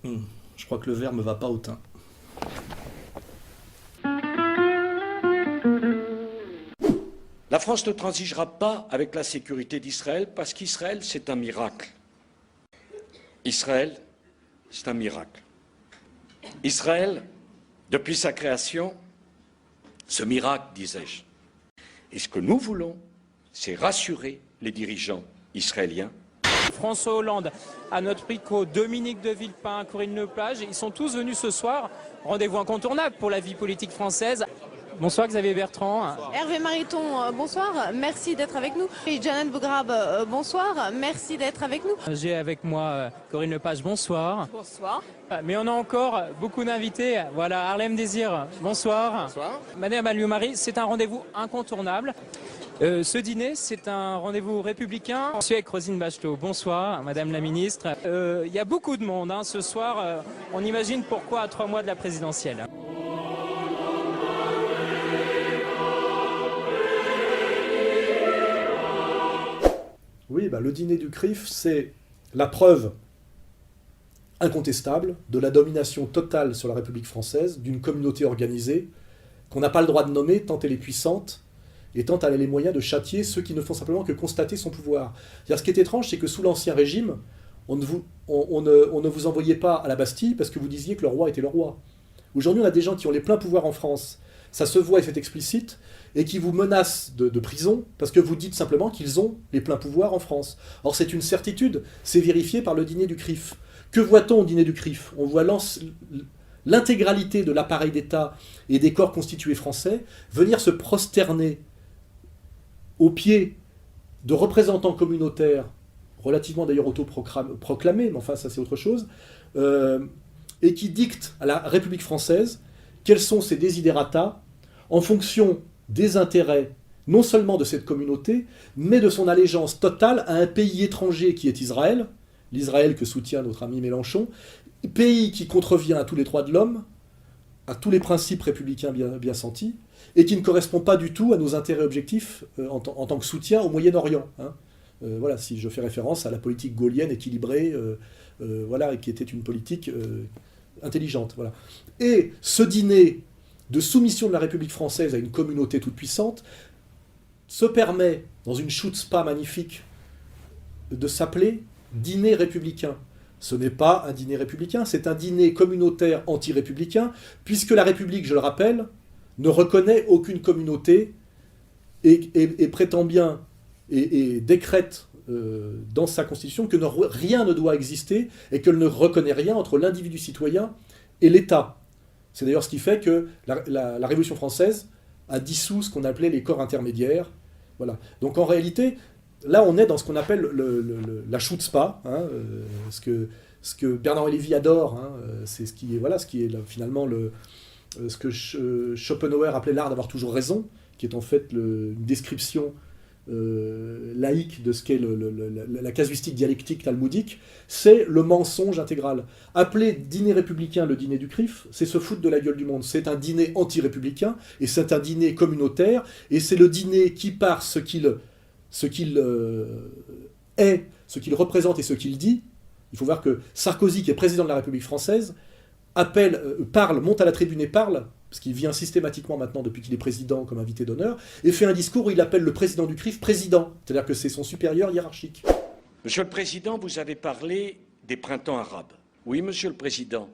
Je crois que le verre me va pas au teint. La France ne transigera pas avec la sécurité d'Israël parce qu'Israël, c'est un miracle. Israël, c'est un miracle. Israël, depuis sa création, ce miracle, disais-je. Et ce que nous voulons, c'est rassurer les dirigeants israéliens. François Hollande, à notre Picot, Dominique de Villepin, Corinne Lepage, ils sont tous venus ce soir. Rendez-vous incontournable pour la vie politique française. Bonsoir Xavier Bertrand. Hervé Mariton, bonsoir, merci d'être avec nous. Et Janet Bougrab, bonsoir, merci d'être avec nous. J'ai avec moi Corinne Lepage, bonsoir. Bonsoir. Mais on a encore beaucoup d'invités. Voilà, Harlem Désir, bonsoir. Bonsoir. Madame Alliot-Marie, c'est un rendez-vous incontournable. Ce dîner, c'est un rendez-vous républicain. Je suis avec Roselyne Bachelot. Bonsoir, Madame la Ministre. Il y a beaucoup de monde ce soir. On imagine pourquoi à 3 mois de la présidentielle. Oui, le dîner du CRIF, c'est la preuve incontestable de la domination totale sur la République française d'une communauté organisée qu'on n'a pas le droit de nommer tant elle est puissante et tant elle a les moyens de châtier ceux qui ne font simplement que constater son pouvoir. C'est-à-dire, ce qui est étrange, c'est que sous l'Ancien Régime, on ne vous envoyait pas à la Bastille parce que vous disiez que le roi était le roi. Aujourd'hui, on a des gens qui ont les pleins pouvoirs en France, ça se voit et c'est explicite, et qui vous menacent de prison parce que vous dites simplement qu'ils ont les pleins pouvoirs en France. Or, c'est une certitude, c'est vérifié par le dîner du CRIF. Que voit-on au dîner du CRIF? On voit l'intégralité de l'appareil d'État et des corps constitués français venir se prosterner aux pieds de représentants communautaires, relativement d'ailleurs autoproclamés, mais enfin ça c'est autre chose, et qui dictent à la République française quels sont ses desiderata en fonction des intérêts non seulement de cette communauté, mais de son allégeance totale à un pays étranger qui est Israël, l'Israël que soutient notre ami Mélenchon, pays qui contrevient à tous les droits de l'homme, à tous les principes républicains bien sentis, et qui ne correspond pas du tout à nos intérêts objectifs en tant que soutien au Moyen-Orient. Voilà, si je fais référence à la politique gaullienne équilibrée, voilà, qui était une politique intelligente. Voilà. Et ce dîner de soumission de la République française à une communauté toute puissante se permet, dans une chutzpah magnifique, de s'appeler dîner républicain. Ce n'est pas un dîner républicain, c'est un dîner communautaire anti-républicain, puisque la République, je le rappelle, ne reconnaît aucune communauté et prétend bien et décrète dans sa constitution que rien ne doit exister et qu'elle ne reconnaît rien entre l'individu citoyen et l'État. C'est d'ailleurs ce qui fait que la Révolution française a dissous ce qu'on appelait les corps intermédiaires. Voilà. Donc en réalité, là on est dans ce qu'on appelle la chutzpah, ce que Bernard Lévy adore, c'est ce qui est finalement ce que Schopenhauer appelait l'art d'avoir toujours raison, qui est en fait une description laïque de ce qu'est la casuistique dialectique talmudique, c'est le mensonge intégral. Appeler dîner républicain le dîner du CRIF, c'est se foutre de la gueule du monde. C'est un dîner anti-républicain, et c'est un dîner communautaire, et c'est le dîner qui, par ce qu'il est, ce qu'il représente et ce qu'il dit, il faut voir que Sarkozy, qui est président de la République française, monte à la tribune et parle, parce qu'il vient systématiquement maintenant depuis qu'il est président comme invité d'honneur, et fait un discours où il appelle le président du CRIF président, c'est-à-dire que c'est son supérieur hiérarchique. Monsieur le Président, vous avez parlé des printemps arabes. Oui, Monsieur le Président.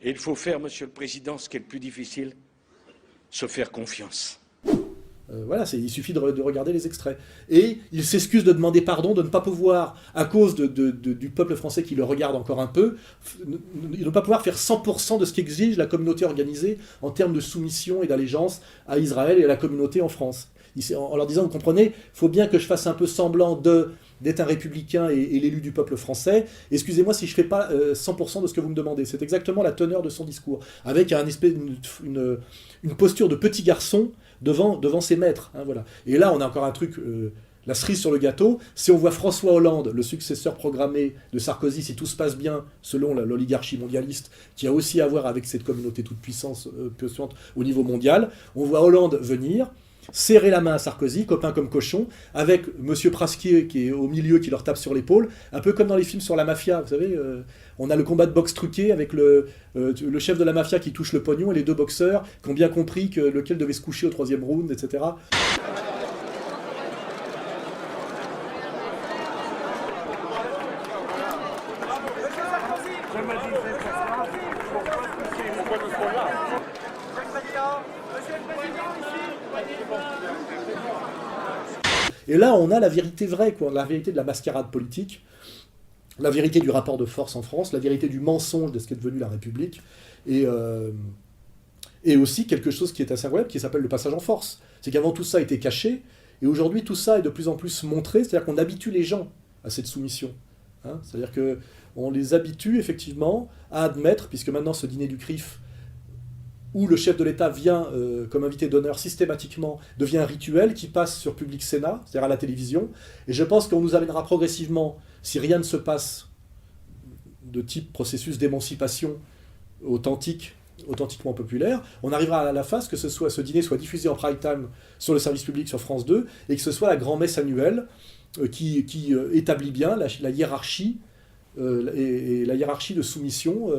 Et il faut faire, Monsieur le Président, ce qui est le plus difficile, se faire confiance. Voilà, il suffit de regarder les extraits. Et il s'excuse de demander pardon, de ne pas pouvoir, à cause du peuple français qui le regarde encore un peu, de ne pas pouvoir faire 100% de ce qu'exige la communauté organisée en termes de soumission et d'allégeance à Israël et à la communauté en France. En leur disant, vous comprenez, il faut bien que je fasse un peu semblant d'être un républicain et l'élu du peuple français. Excusez-moi si je ne fais pas 100% de ce que vous me demandez. C'est exactement la teneur de son discours, avec une posture de petit garçon devant ses maîtres. Voilà. Et là, on a encore un truc, la cerise sur le gâteau. Si on voit François Hollande, le successeur programmé de Sarkozy, si tout se passe bien, selon l'oligarchie mondialiste, qui a aussi à voir avec cette communauté toute puissante au niveau mondial, on voit Hollande venir, serrer la main à Sarkozy, copain comme cochon, avec Monsieur Prasquier qui est au milieu, qui leur tape sur l'épaule, un peu comme dans les films sur la mafia, vous savez, on a le combat de boxe truqué avec le chef de la mafia qui touche le pognon et les deux boxeurs qui ont bien compris que lequel devait se coucher au 3e round, etc. Et là, on a la vérité vraie, quoi, la vérité de la mascarade politique, la vérité du rapport de force en France, la vérité du mensonge de ce qu'est devenu la République, et aussi quelque chose qui est assez incroyable, qui s'appelle le passage en force. C'est qu'avant tout ça était caché, et aujourd'hui tout ça est de plus en plus montré, c'est-à-dire qu'on habitue les gens à cette soumission. Hein, c'est-à-dire qu'on les habitue effectivement à admettre, puisque maintenant ce dîner du CRIF, où le chef de l'État vient comme invité d'honneur systématiquement, devient un rituel qui passe sur Public Sénat, c'est-à-dire à la télévision. Et je pense qu'on nous amènera progressivement, si rien ne se passe de type processus d'émancipation authentiquement populaire, on arrivera à la phase que ce dîner soit diffusé en prime time sur le service public sur France 2, et que ce soit la grand-messe annuelle qui établit bien la hiérarchie et la hiérarchie de soumission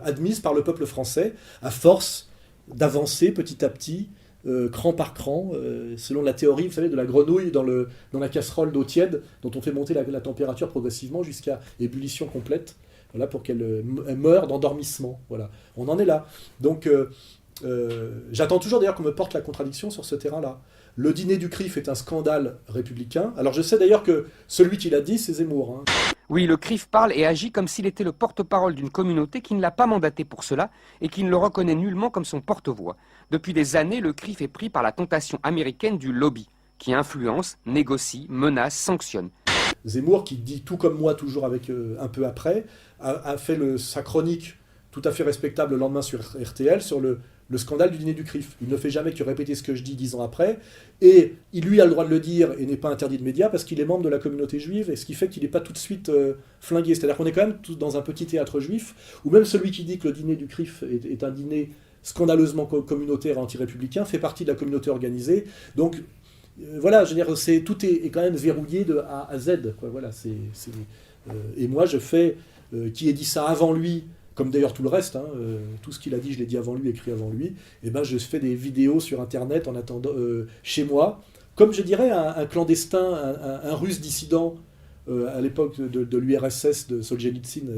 admise par le peuple français, à force d'avancer petit à petit, cran par cran, selon la théorie, vous savez, de la grenouille dans la casserole d'eau tiède, dont on fait monter la température progressivement jusqu'à ébullition complète, voilà, pour qu'elle meure d'endormissement. Voilà. On en est là. Donc, j'attends toujours d'ailleurs qu'on me porte la contradiction sur ce terrain-là. Le dîner du CRIF est un scandale républicain. Alors je sais d'ailleurs que celui qui l'a dit, c'est Zemmour. Hein. Oui, le CRIF parle et agit comme s'il était le porte-parole d'une communauté qui ne l'a pas mandaté pour cela et qui ne le reconnaît nullement comme son porte-voix. Depuis des années, le CRIF est pris par la tentation américaine du lobby, qui influence, négocie, menace, sanctionne. Zemmour, qui dit tout comme moi, toujours avec un peu après, a fait sa chronique tout à fait respectable le lendemain sur RTL sur le scandale du dîner du CRIF. Il ne fait jamais que répéter ce que je dis 10 ans après, et il lui a le droit de le dire et n'est pas interdit de médias parce qu'il est membre de la communauté juive, et ce qui fait qu'il n'est pas tout de suite flingué. C'est-à-dire qu'on est quand même tous dans un petit théâtre juif, où même celui qui dit que le dîner du CRIF est un dîner scandaleusement communautaire et anti-républicain fait partie de la communauté organisée. Donc voilà, je veux dire, tout est quand même verrouillé de A à Z. Quoi. Voilà, et moi, je fais... qui ait dit ça avant lui, comme d'ailleurs tout le reste, hein, tout ce qu'il a dit, je l'ai dit avant lui, écrit avant lui, et ben je fais des vidéos sur Internet en attendant, chez moi, comme je dirais un clandestin, un russe dissident à l'époque de l'URSS, de Solzhenitsyn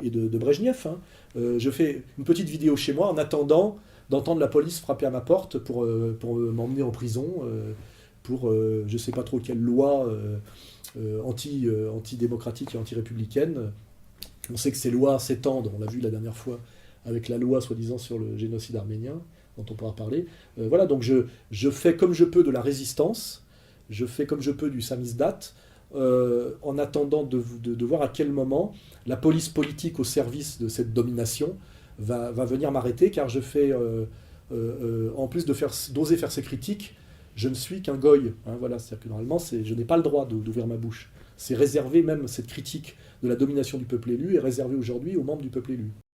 et de Brejnev. Hein. Je fais une petite vidéo chez moi en attendant d'entendre la police frapper à ma porte pour m'emmener en prison, pour je ne sais pas trop quelle loi antidémocratique et anti-républicaine. On sait que ces lois s'étendent, on l'a vu la dernière fois avec la loi soi-disant sur le génocide arménien, dont on pourra parler. Voilà, donc je fais comme je peux de la résistance, je fais comme je peux du samizdat, en attendant de voir à quel moment la police politique au service de cette domination va venir m'arrêter, car je fais, en plus d'oser faire ces critiques, je ne suis qu'un goy. Hein, voilà, c'est-à-dire que normalement, je n'ai pas le droit d'ouvrir ma bouche. C'est réservé, même cette critique de la domination du peuple élu est réservée aujourd'hui aux membres du peuple élu.